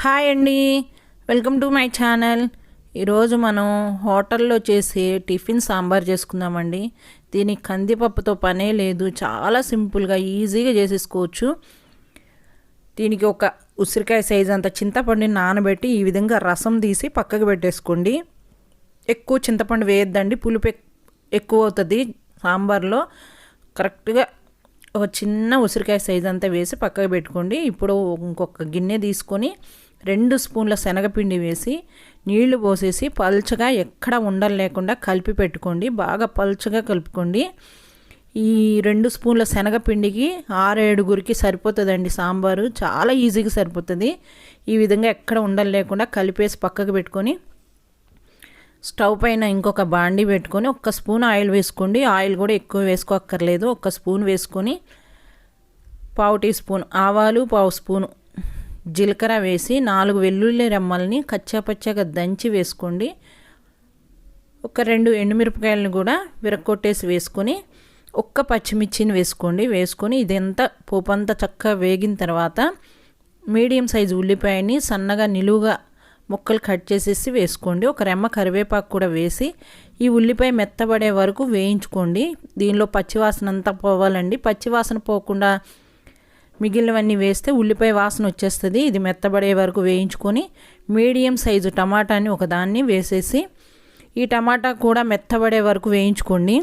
Hi అండి, welcome to my channel. ఈరోజు మనం హోటల్లో చేసే టిఫిన్ సాంబార్ చేసుకుందామండి. దీనికి కందిపప్పుతో పనే లేదు, చాలా సింపుల్గా ఈజీగా చేసేసుకోవచ్చు. దీనికి ఒక ఉసిరికాయ సైజు అంత చింతపండుని నానబెట్టి ఈ విధంగా రసం తీసి పక్కకు పెట్టేసుకోండి. ఎక్కువ చింతపండు వేయద్దండి, పులుపు ఎక్కువ అవుతుంది సాంబార్లో. కరెక్ట్గా ఒక చిన్న ఉసిరికాయ సైజు అంతా వేసి పక్కకు పెట్టుకోండి. ఇప్పుడు ఇంకొక గిన్నె తీసుకొని 2 స్పూన్ల శనగపిండి వేసి నీళ్లు పోసేసి పల్చగా ఎక్కడ ఉండలు లేకుండా కలిపి పెట్టుకోండి. బాగా పల్చగా కలుపుకోండి. ఈ 2 స్పూన్ల శనగపిండికి 6-7 సరిపోతుందండి సాంబారు. చాలా ఈజీగా సరిపోతుంది. ఈ విధంగా ఎక్కడ ఉండలు లేకుండా కలిపేసి పక్కకు పెట్టుకొని స్టవ్ పైన ఇంకొక బాండి పెట్టుకొని 1 స్పూన్ ఆయిల్ వేసుకోండి. ఆయిల్ కూడా ఎక్కువ వేసుకోక్కర్లేదు. 1 స్పూన్ వేసుకొని 1/2 టీ స్పూన్ ఆవాలు, 1/2 స్పూను జీలకర్ర వేసి 4 వెల్లుల్లి రెమ్మల్ని కచ్చాపచ్చాగా దంచి వేసుకోండి. ఒక 2 ఎండుమిరపకాయలను కూడా విరక్కొట్టేసి వేసుకొని 1 పచ్చిమిర్చిని వేసుకొని ఇదంతా పోపంతా చక్కగా వేగిన తర్వాత మీడియం సైజు ఉల్లిపాయని సన్నగా నిలువుగా ముక్కలు కట్ చేసేసి వేసుకోండి. ఒక రెమ్మ కరివేపాకు కూడా వేసి ఈ ఉల్లిపాయ మెత్తబడే వరకు వేయించుకోండి. దీనిలో పచ్చివాసన అంతా పోవాలండి. పచ్చివాసన పోకుండా మిగిలినవన్నీ వేస్తే ఉల్లిపాయ వాసన వచ్చేస్తుంది. ఇది మెత్తబడే వరకు వేయించుకొని మీడియం సైజు టమాటాని ఒకదాన్ని వేసేసి ఈ టమాటా కూడా మెత్తబడే వరకు వేయించుకోండి.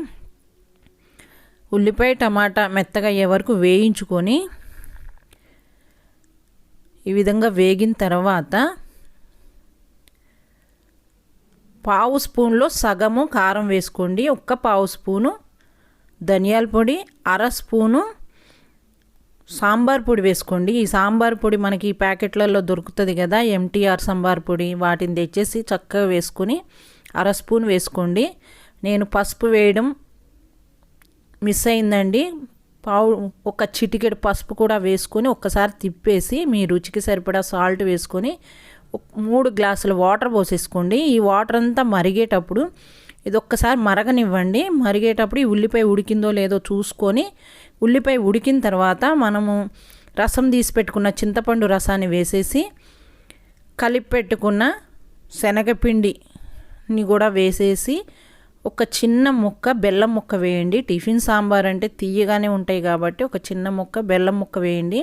ఉల్లిపాయ టమాటా మెత్తగా అయ్యే వరకు వేయించుకొని ఈ విధంగా వేగిన తర్వాత 1/2 స్పూన్లో సగము కారం వేసుకోండి. 1/2 స్పూను ధనియాల పొడి, 1/2 స్పూను సాంబార్ పొడి వేసుకోండి. ఈ సాంబార్ పొడి మనకి ప్యాకెట్లలో దొరుకుతుంది కదా, ఎంటీఆర్ సాంబార్ పొడి. వాటిని తెచ్చేసి చక్కగా వేసుకొని 1/2 స్పూన్ వేసుకోండి. నేను పసుపు వేయడం మిస్ అయిందండి. ఒక చిటికెడు పసుపు కూడా వేసుకొని ఒక్కసారి తిప్పేసి మీ రుచికి సరిపడా సాల్ట్ వేసుకొని 3 గ్లాసుల వాటర్ పోసేసుకోండి. ఈ వాటర్ అంతా మరిగేటప్పుడు ఇది ఒక్కసారి మరగనివ్వండి. మరిగేటప్పుడు ఈ ఉల్లిపాయ ఉడికిందో లేదో చూసుకొని ఉల్లిపాయ ఉడికిన తర్వాత మనము రసం తీసి పెట్టుకున్న చింతపండు రసాన్ని వేసేసి కలిపి పెట్టుకున్న శనగపిండిని కూడా వేసేసి ఒక చిన్న ముక్క బెల్లం ముక్క వేయండి. టిఫిన్ సాంబార్ అంటే తీయగానే ఉంటాయి కాబట్టి ఒక చిన్న ముక్క బెల్లం ముక్క వేయండి.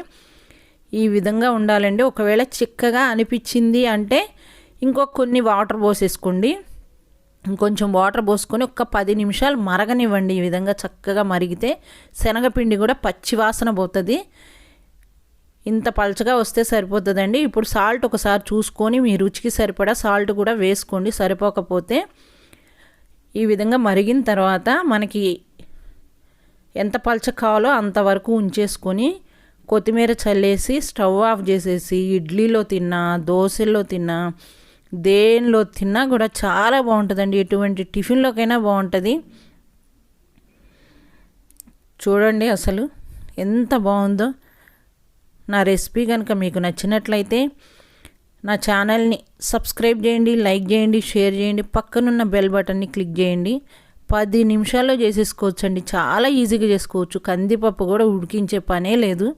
ఈ విధంగా ఉండాలండి. ఒకవేళ చిక్కగా అనిపించింది అంటే కొన్ని వాటర్ పోసేసుకోండి. ఇంకొంచెం వాటర్ పోసుకొని ఒక 10 నిమిషాలు మరగనివ్వండి. ఈ విధంగా చక్కగా మరిగితే శనగపిండి కూడా పచ్చివాసన పోతుంది. ఇంత పలచగా వస్తే సరిపోతుందండి. ఇప్పుడు సాల్ట్ ఒకసారి చూసుకొని మీ రుచికి సరిపడా సాల్ట్ కూడా వేసుకోండి. సరిపోకపోతే ఈ విధంగా మరిగిన తర్వాత మనకి ఎంత పలచ కావాలో అంతవరకు ఉంచేసుకొని కొత్తిమీర చల్లేసి స్టవ్ ఆఫ్ చేసేసి ఇడ్లీలో తిన్నా, దోశల్లో తిన్నా, దేనిలో తిన్నా కూడా చాలా బాగుంటుందండి. ఎటువంటి టిఫిన్లోకైనా బాగుంటుంది. చూడండి అసలు ఎంత బాగుందో. నా రెసిపీ కనుక మీకు నచ్చినట్లయితే నా ఛానల్ని సబ్స్క్రైబ్ చేయండి, లైక్ చేయండి, షేర్ చేయండి. పక్కనున్న బెల్ బటన్ని క్లిక్ చేయండి. 10 నిమిషాల్లో చేసేసుకోవచ్చండి. చాలా ఈజీగా చేసుకోవచ్చు. కందిపప్పు కూడా ఉడికించే పనే లేదు.